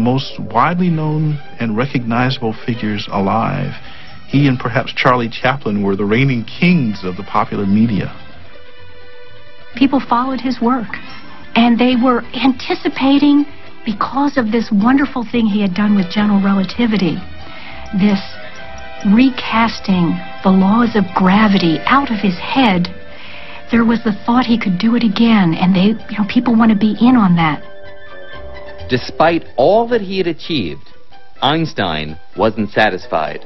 most widely known and recognizable figures alive. He and perhaps Charlie Chaplin were the reigning kings of the popular media. People followed his work, and they were anticipating, because of this wonderful thing he had done with general relativity, this recasting the laws of gravity out of his head. There was the thought he could do it again, and people want to be in on that. Despite all that he had achieved, Einstein wasn't satisfied.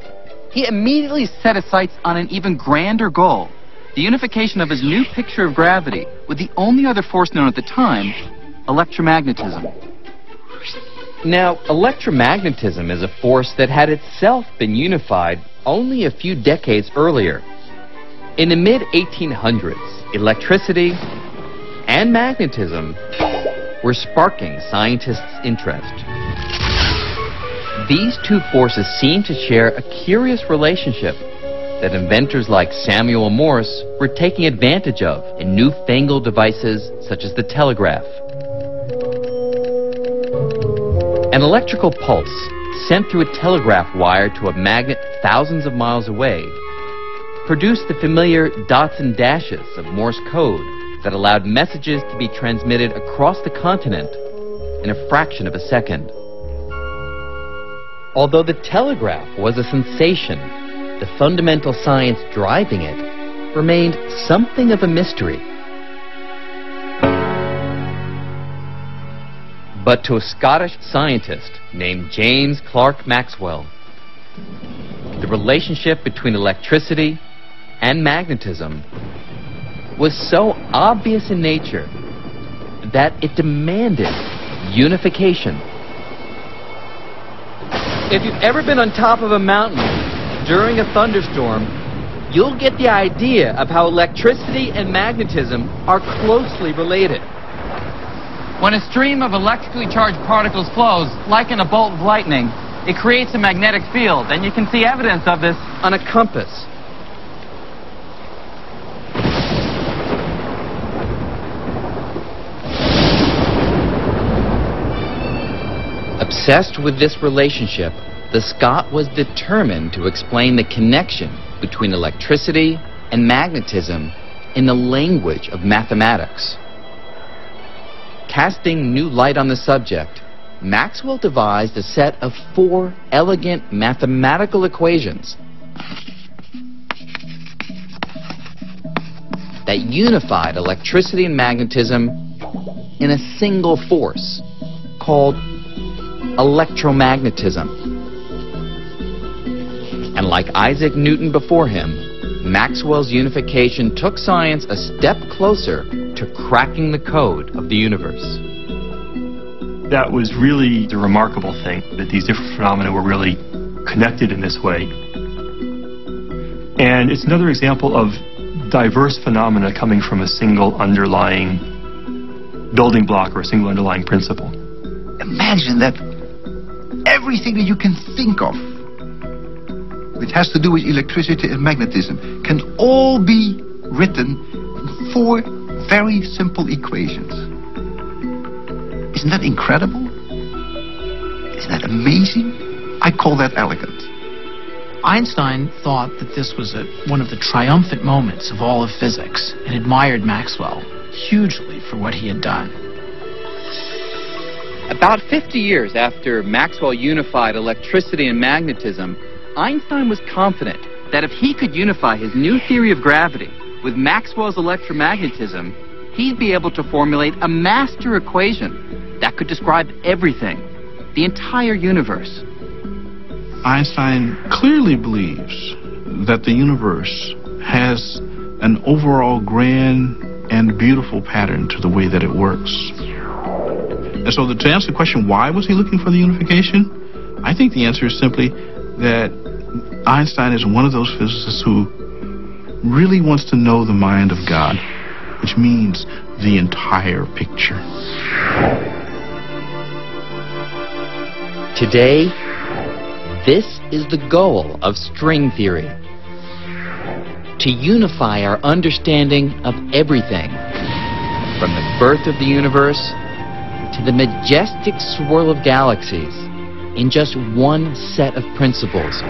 He immediately set his sights on an even grander goal: the unification of his new picture of gravity with the only other force known at the time, electromagnetism. Now, electromagnetism is a force that had itself been unified only a few decades earlier. In the mid-1800s, electricity and magnetism were sparking scientists' interest. These two forces seemed to share a curious relationship that inventors like Samuel Morse were taking advantage of in newfangled devices such as the telegraph. An electrical pulse sent through a telegraph wire to a magnet thousands of miles away produced the familiar dots and dashes of Morse code that allowed messages to be transmitted across the continent in a fraction of a second. Although the telegraph was a sensation, the fundamental science driving it remained something of a mystery. But to a Scottish scientist named James Clerk Maxwell, the relationship between electricity and magnetism was so obvious in nature that it demanded unification. If you've ever been on top of a mountain during a thunderstorm, you'll get the idea of how electricity and magnetism are closely related. When a stream of electrically charged particles flows, like in a bolt of lightning, it creates a magnetic field, and you can see evidence of this on a compass. Obsessed with this relationship, the Scot was determined to explain the connection between electricity and magnetism in the language of mathematics. Casting new light on the subject, Maxwell devised a set of 4 elegant mathematical equations that unified electricity and magnetism in a single force called electromagnetism. And like Isaac Newton before him, Maxwell's unification took science a step closer to cracking the code of the universe. That was really the remarkable thing, that these different phenomena were really connected in this way. And it's another example of diverse phenomena coming from a single underlying building block or a single underlying principle. Imagine that everything that you can think of which has to do with electricity and magnetism can all be written in 4 very simple equations. Isn't that incredible? Isn't that amazing? I call that elegant. Einstein thought that this was one of the triumphant moments of all of physics and admired Maxwell hugely for what he had done. About 50 years after Maxwell unified electricity and magnetism, Einstein was confident that if he could unify his new theory of gravity with Maxwell's electromagnetism, he'd be able to formulate a master equation that could describe everything, the entire universe. Einstein clearly believes that the universe has an overall grand and beautiful pattern to the way that it works. And so to answer the question, why was he looking for the unification? I think the answer is simply that Einstein is one of those physicists who really wants to know the mind of God, which means the entire picture. Today, this is the goal of string theory: to unify our understanding of everything, from the birth of the universe to the majestic swirl of galaxies in just one set of principles,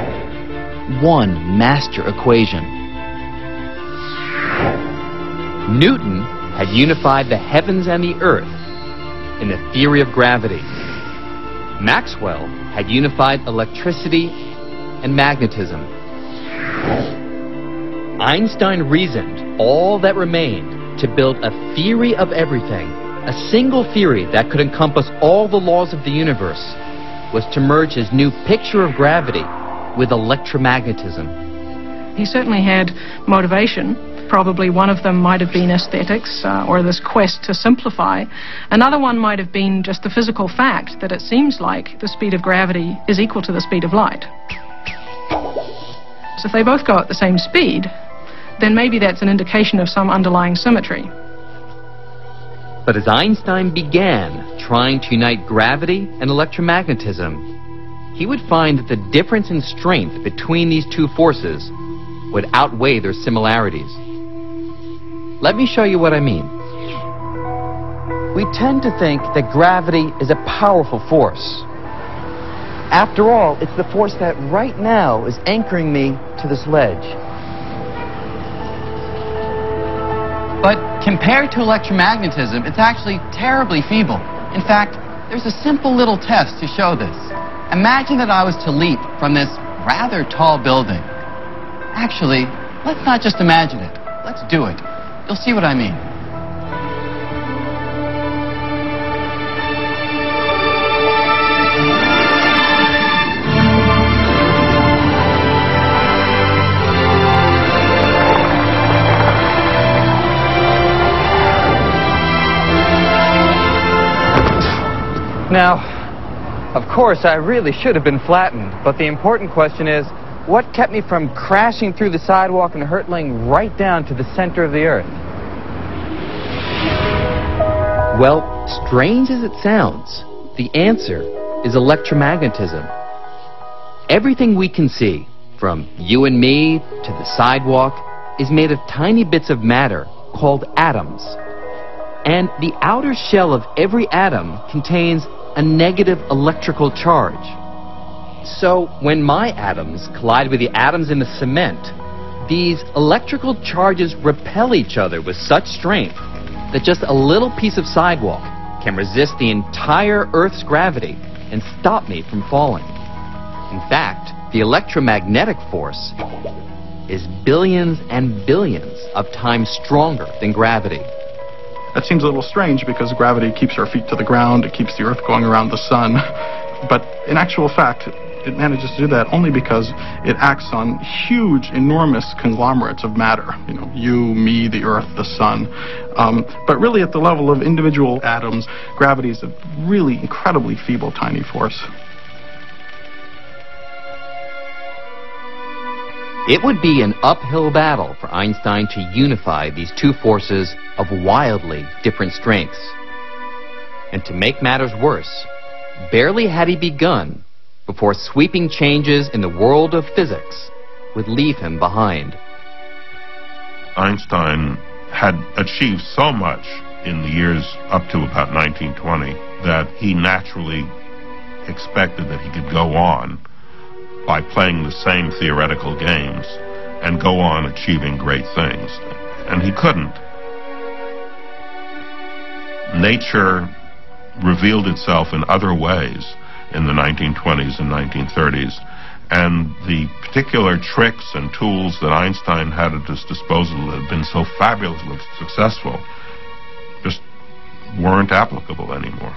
one master equation. Newton had unified the heavens and the earth in the theory of gravity. Maxwell had unified electricity and magnetism. Einstein reasoned all that remained to build a theory of everything, a single theory that could encompass all the laws of the universe, was to merge his new picture of gravity with electromagnetism. He certainly had motivation. Probably one of them might have been aesthetics or this quest to simplify. Another one might have been just the physical fact that it seems like the speed of gravity is equal to the speed of light. So if they both go at the same speed, then maybe that's an indication of some underlying symmetry. But as Einstein began trying to unite gravity and electromagnetism, he would find that the difference in strength between these two forces would outweigh their similarities. Let me show you what I mean. We tend to think that gravity is a powerful force. After all, it's the force that right now is anchoring me to this ledge. But compared to electromagnetism, it's actually terribly feeble. In fact, there's a simple little test to show this. Imagine that I was to leap from this rather tall building. Actually, let's not just imagine it. Let's do it. You'll see what I mean. Now, of course, I really should have been flattened, but the important question is, what kept me from crashing through the sidewalk and hurtling right down to the center of the earth? Well, strange as it sounds, the answer is electromagnetism. Everything we can see, from you and me to the sidewalk, is made of tiny bits of matter called atoms. And the outer shell of every atom contains a negative electrical charge. So when my atoms collide with the atoms in the cement, these electrical charges repel each other with such strength that just a little piece of sidewalk can resist the entire Earth's gravity and stop me from falling. In fact, the electromagnetic force is billions and billions of times stronger than gravity. That seems a little strange because gravity keeps our feet to the ground, it keeps the Earth going around the sun. But in actual fact, it manages to do that only because it acts on huge, enormous conglomerates of matter. You know, you, me, the Earth, the sun. But really at the level of individual atoms, gravity is a really incredibly feeble, tiny force. It would be an uphill battle for Einstein to unify these two forces of wildly different strengths. And to make matters worse, barely had he begun before sweeping changes in the world of physics would leave him behind. Einstein had achieved so much in the years up to about 1920 that he naturally expected that he could go on by playing the same theoretical games and go on achieving great things. And he couldn't. Nature revealed itself in other ways in the 1920s and 1930s, and the particular tricks and tools that Einstein had at his disposal that had been so fabulously successful just weren't applicable anymore.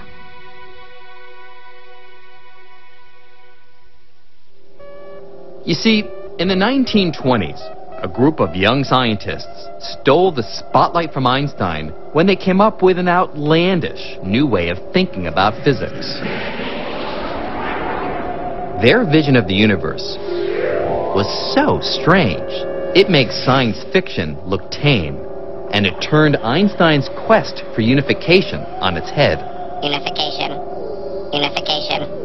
You see, in the 1920s, a group of young scientists stole the spotlight from Einstein when they came up with an outlandish new way of thinking about physics. Their vision of the universe was so strange, it makes science fiction look tame, and it turned Einstein's quest for unification on its head. Unification. Unification.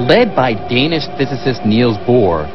Led by Danish physicist Niels Bohr,